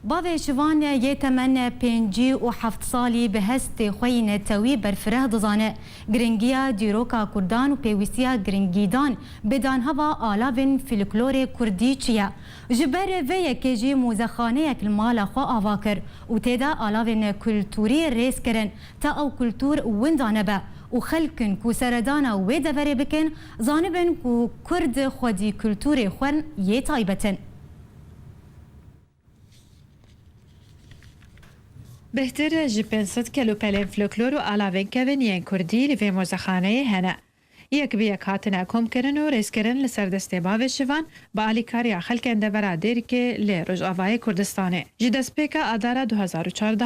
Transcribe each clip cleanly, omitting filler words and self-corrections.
باوی شوان یتمن پنجی و هفت سالی به هست خوین توی برفره دزانه گرنگیا دیروکا کردان و پیوستیا گرنگیدان بدان هوا آلاوین فلکلور کردی چیا جبر و یکیجی موزخانه یک المال خو آوا کر و تیدا آلاوین کلتوری ریس کرن تا او کلتور وندانه با و خلکن کو سردانا و دفره بکن زانبن کو کرد خودی کلتوری خون یه تایبتن بهتر جی 500 کیلو پلین فلکلور و علاوه کونین کردی لوی موزخانه هنه. یک به یک هاتنه کم کرن و ریس کرن لسر دسته باوی شوان با علیکاری خلکن دبرا دیر که لی رجعوای کردستانه. جی دست پیکا آدارا 2014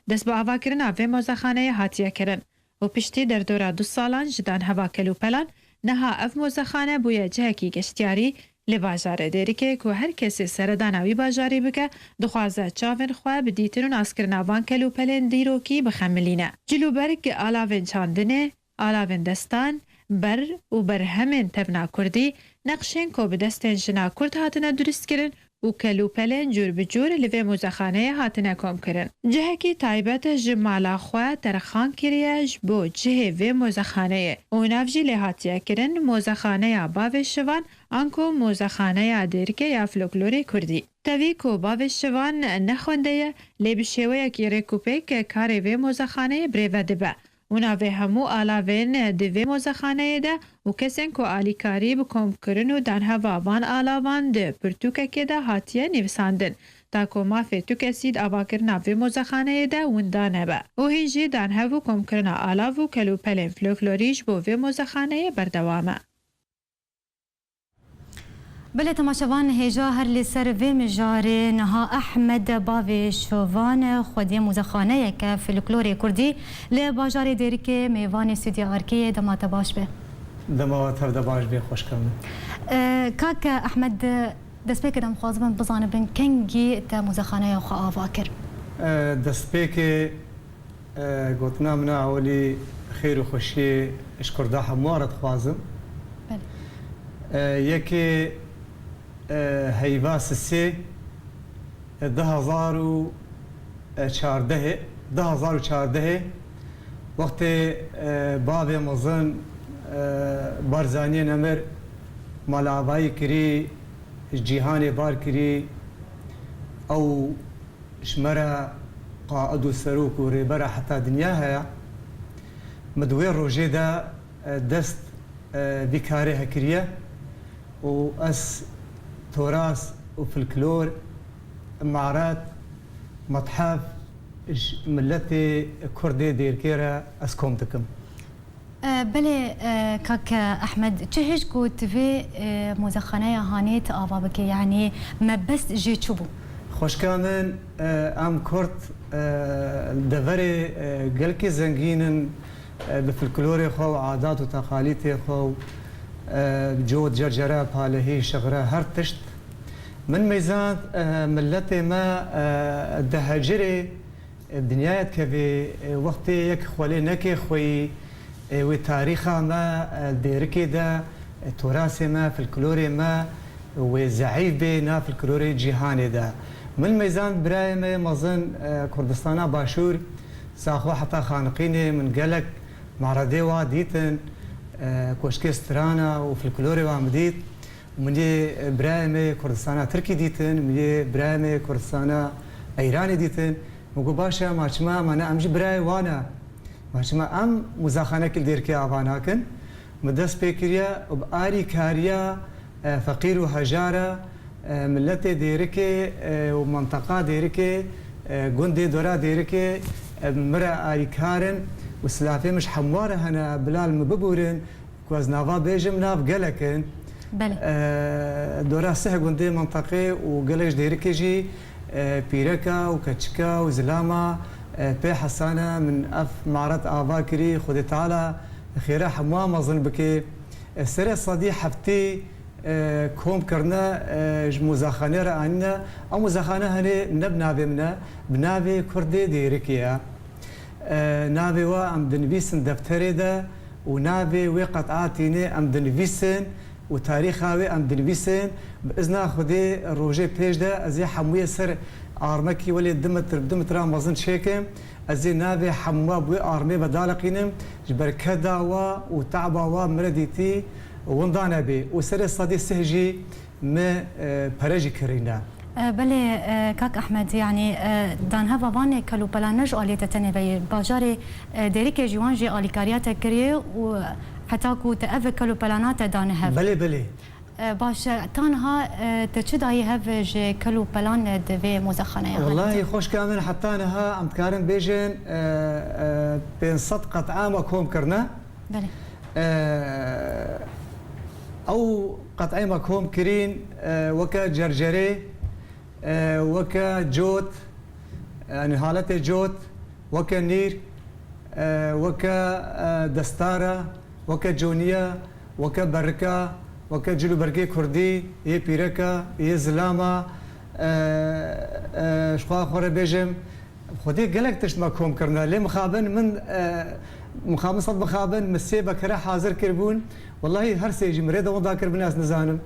دست با آوا کرن آوی موزخانه هاتیه کرن و پشتی در دورا 2 سالان جدان هوا کلو پلان نها اف موزخانه بویا جهکی گشتیاری لی باجاره دیری که هر کسی سردانوی باجاری بکه دخوازه چاون خواه بدیترون اسکرناوان کلو پلین دیروکی بخملینه. جلو برگ آلاوین چاندنه، آلاوین دستان، بر و بر همین تبنا کردی نقشین که به دستین جنا کرد هاتنه درست کرن و کلو پلین جور بجور لوی موزخانه هاتنه کم کرن. جه کی تایبت جمالا خواه ترخان کریه بو جه وی موزخانه و نفجی لحاتیه کرن موزخانه باوی شوان آنکو موزخانه دیرکه یا فلکلوری کردی. تاوی کو باوی شوان نخونده لیبشیوه یکی رکوپه که کاری وی موزخانه بریوه دبه. اونا به همو آلاوین دوی موزخانه ده و کسین که آلیکاری بکم کرن و دان هوابان آلاوان ده پرتوکه که ده هاتیه نویساندن تا که ما فیتو کسید آوا کرنا وی موزخانه ده وندانه با. و هنجی دان هوو کم کرنا آلاو و کلو پلین فلوکلوریش بو وی موزخانه بردوامه. بله تماشاوان هجا هر لسر و مجاره نها احمد باوی شوان خودی موزخانه که فلکلور کردی لی باجار دیری که میوان استودیو آرکی دمات باش به دمات هر باش به خوش کنم کاک احمد دست پیک دم خوازم بزانه بن کنگی تا موزخانه خو آوا کر دست پیک گوتنا من اولی خیر و خوشی اشکر ده هموارد خوازم بله یکی هیواس سی 2014 وقت باب مزن بارزانی نمر مالابایی کری جیهان بار کری او شمرا قائد و سروک و ریبرا حتی دنیا هیا مدوی روژه دا دست بیکاره هکریه و اس تراث وفلكلور معرات متحف ملتي كردي دير كيرا اسكومتكم بله كاك احمد تشهج كنت في موزخانه هانيت ابابك يعني ما بس جي تشوبو خوش كامن ام كرت دفري قلكي زنقين بفلكلوري خو عادات وتقاليد خو جود جرجرة بالهي شغرة هر تشت من ميزان ملتي ما دهجري بدنيات كفي وقت يك خولي نكي خوي وتاريخا ما ديركي دا تراثي ما فلكلوري ما وزعيف بينا فلكلوري جيهاني دا من ميزان برايم مظن كردستانا باشور ساخو حتى خانقيني من قلق معرضي واديتن کوشکی سترانا و فلکلوری وام دید منی برایم کردستان ترکی دیتن منی برایم کردستان ایرانی دیتن مگو باشه ماچما من امج برای وانا ماچما ام مزاخانه کل دیر که آوانا کن مدرس پیکریا و آری کاریا فقیر و هجارا ملت دیرکه و منطقه دیرکه گنده دورا دیرکه مرا آری کارن وسلافي مش حمواره هنا بلال مببورن كواز نافا بيجم ناف قلكن بله دورا سه قندي منطقي وقلج ديركجي بيركا وكتشكا وزلاما بي حسانه من اف معرض افاكري خدي تعالى خيره حموا مظن بكي السري الصديق حفتي كوم كرنا مزاخانه رانا او مزاخانه هني نبنا بمنا بنابي كردي ديركيا نابي وا ام دنفيسن دفتري دا ونابي وقطعاتيني ام دنفيسن وتاريخ هاوي ام دنبيسين باذن خدي روجي بيج ده ازي حمويه سر ارمكي ولي دمتر مازن شيكم ازي نابي حموا بو ارمي بدالقينم جبركدا وتعبا ومرديتي وندانا بي وسر صدي سهجي ما برجي كرينا بله كاك احمد يعني دان هوا وان كلو بلانج اليته تنبي باجاري ديريك جوان جي اليكاريات كريه وحتى كو تاف كلو بلانات دان هف بله باش تانها تشداي هف جي كلو بلان دفي مزخنه والله خوش كامل حتى انها عم تكارن بيجن بين صدقه عامكم كرنا بله او قطعي مكهم كرين وكا جرجري وكا جوت يعني حالته جوت وكا نير وكا دستاره وكا جونيه وكا بركه وكا جلو بركي كردي يه بيركا يه زلاما شخوا خور بيجم خودي قالك تشت مكهم كرنا لي مخابن من مخابن صد مخابن مسيبه كره حاضر كربون والله هر سيجي مريض وضع كربون ناس نزانم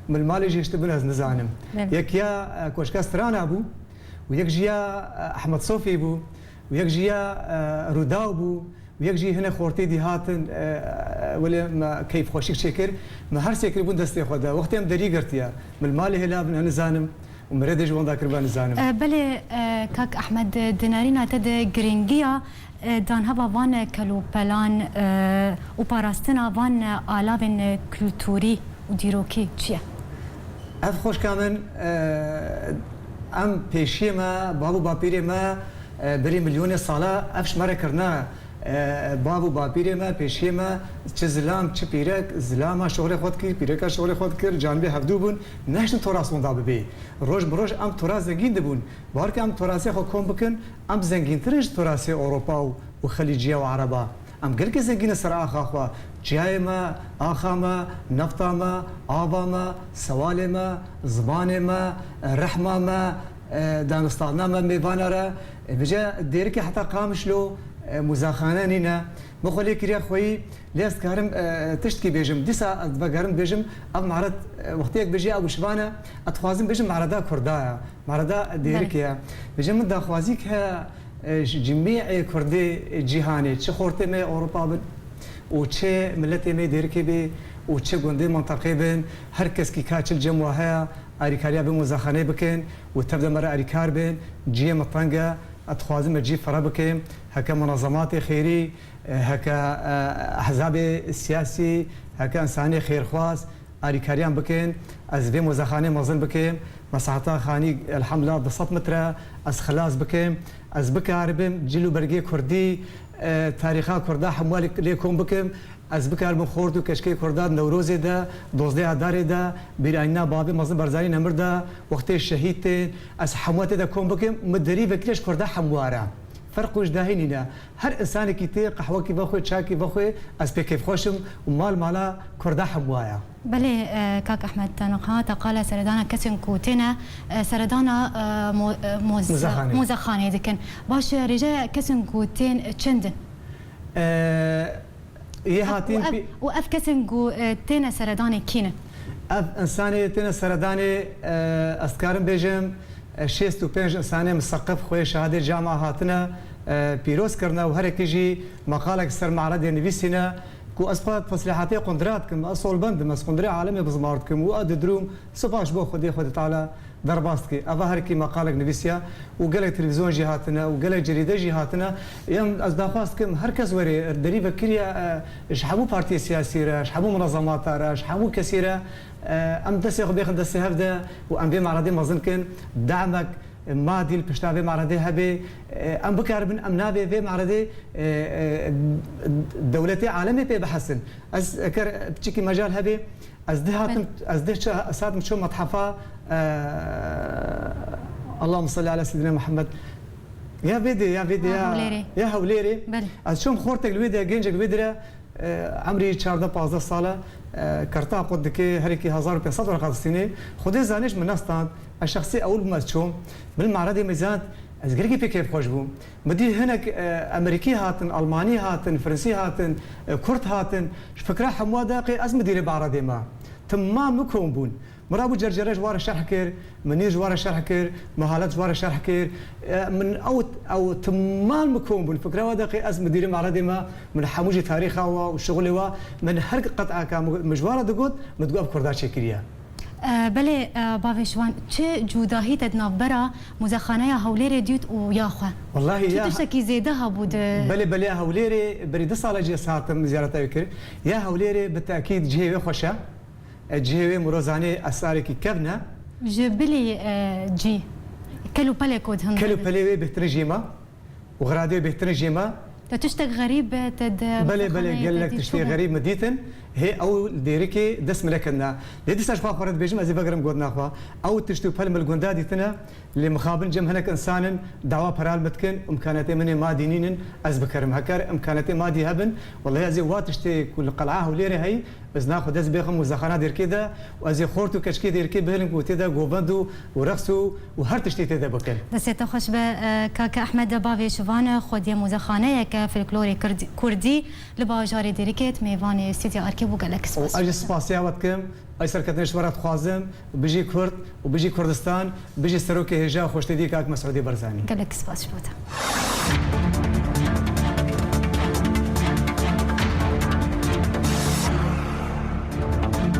من المال يجي يشتبون ناس نزانم يك يا كوشكاستران ابو ويك جيا احمد صوفي بو ويك جيا روداو بو ويك جي هنا خورتي دي هاتن ولا ما كيف خوشيك شكر ما هر سيكر بون دستي خدا وقت ام دري قرتيا من المال هلا بن نزانم ومريض يجي وضع كربون نزانم بله كاك احمد دينارينا تد جرينجيا دان هوا وان كلو بلان وباراستنا وان آلافن كلتوري وديروكي چیه؟ اف خوش کامن ام پیشی ما بابو باپیری ما بری میلیون ساله افش مره کرنا بابو باپیری ما پیشی ما چه زلام چه پیرک زلام شغل خود کر پیرک شغل خود کر جانبی هفدو بون نشن تراس موندا ببی روز بروز ام تراس زنگین دبون بار که ام تراسی خو کم بکن ام زنگین ترش تراسی اروپا و خلیجیه و عربا ام گل که زنگین سر آخا جای ما آخا ما نفتا ما آبا ما سوال ما زبان ما رحمه ما دانستانا ما میوانه را بجا دیر که حتی قامش لو مزاخانه نینا مخولی کریا خویی لیست کارم تشتکی بیجم دیسا بگرم بیجم اب معرض وقتی یک بیجی ابو شبانه اتخوازم بیجم معرضا کردایا معرضا دیرکیا بیجم من داخوازی که جميع كردي جهاني چه خورته می اوروبا بن و چه ملت می دیرکی بی و چه گنده منطقه بن هر کس کی کاچل جمع ها اریکاریا به مزخانه بکن و تبدا مره اریکار بن جی مطنگه اتخوازم جي فرابكم هكا منظمات خيري هكا احزاب سياسي هكا انساني خير خواص اريكاريان بكين از في مزخانه مظن بكين مساحتا خاني الحمد لله بسط متر از خلاص بكين از بكاربم جلو برگي كردي تاريخا كردا حموال ليكم بكم از بكاربم خوردو كشكي كردا نوروزي دا دوزده داري دا بيراينا بابي مظن برزاني نمر دا وقت الشهيد از حموات دا كوم بكم مدري بكليش كردا حموارا فرق وجداهينينا هر انسان كي قهوه كي بخوي شاي كي بخوي از بكيف خوشم ومال مالا كردا حموايا بله كاك احمد تنقها قال سردانا كسن كوتنا سردانا مزخانه دكن باش رجا كسن كوتين چند هاتين واف كسن كوتين سردانه كينه اف انسان تين سردانه اسكارم بيجم 65 انسانه مثقف خوي شهاده جامعه هاتنا بيروز كرنا وهر كيجي مقالك سر معرض نفيسنا كو اسقاط تصريحاتي قندراتكم اصول بند مس قندري عالمي بزمارتكم واد دروم سباش بو خدي خد تعالى درباستكي اظهر كي مقالك نفيسيا وقال تلفزيون جهاتنا وقال جريده جهاتنا يوم ازدافاستكم هركز وري دريبه كريا شحبو بارتي سياسيه شحبو منظمات شحبو كثيره ام دسي بيخد دسي هفده وام بي معرضي مازنكن دعمك مادي البشتابي معرضي هبي ام بكاربن ام نابي في معرضي دولتي عالمي بي بحسن از كر بتشكي مجال هبي ازدهات اسات شو متحفه اللهم صل على سيدنا محمد يا بيدي يا هوليري از شوم خورتك الويدا جنجك بيدرا عمري 14 ساله كرتا قد كي هريكي 1500 ورقه سنه خدي زانيش من ناستان الشخصي اول ما تشوم بالمعرض ميزان ازغريكي بي كيف خوش بو بدي هناك امريكي هاتن الماني هاتن فرنسي هاتن كرد هاتن فكره حموا داقي از مدير بعرض ما تمام مكون بون مرابو جرجره جوار شرح كير منير جوار شرح كير مهالات جوار شرح كير من او تمام مكون بون فكره ودقي از مدير معرض ما من حموجي تاريخه وشغله من هر قطعه كان مجواره دقود متقف كردات شكريه بله باوشوان چه جوداهی تدناف برا مزخانه هوليري ديوت وياخوا والله يا تشتكي زيدها بود بله هوليري بريد صاله جي ساعتم زيارته يكر يا هوليري بالتاكيد جهه خوشه جهه مروزاني اسارك كبنه جبلي جي كلو بالي كود هن كلو بالي بترجمه وغرادي بترجمه تشتك غريب تد بله قال لك تشتي غريب مديتن هي او ديريكي دس ملكنا لدي ساش خورد بيجم ازي بقرم قدنا خوا او تشتو بالم الجندادي تنا اللي مخابن جم هناك انسان دعوه برال متكن امكاناتي مني ما دينين از بكرم هكر امكاناتي ما دي هبن والله ازي واتشتي كل قلعه وليري هي بس ناخذ از بيخم وزخانه دير كده وازي خورتو كشكي دير كي بهلن وتدا غوبندو ورقصو وهر تشتي تدا بكل بس تخش كاك احمد بافي شوفان خدي مزخانه كفلكلوري كردي لباجاري ديريكيت ميفان استديو اركي بو قالك سباس اجي سباسيا واتكم اي سركتنش ورات خوازم بيجي كرد وبيجي كردستان بيجي سروكي هجا خوشتدي كاك مسعودي برزاني قالك سباس شبوتا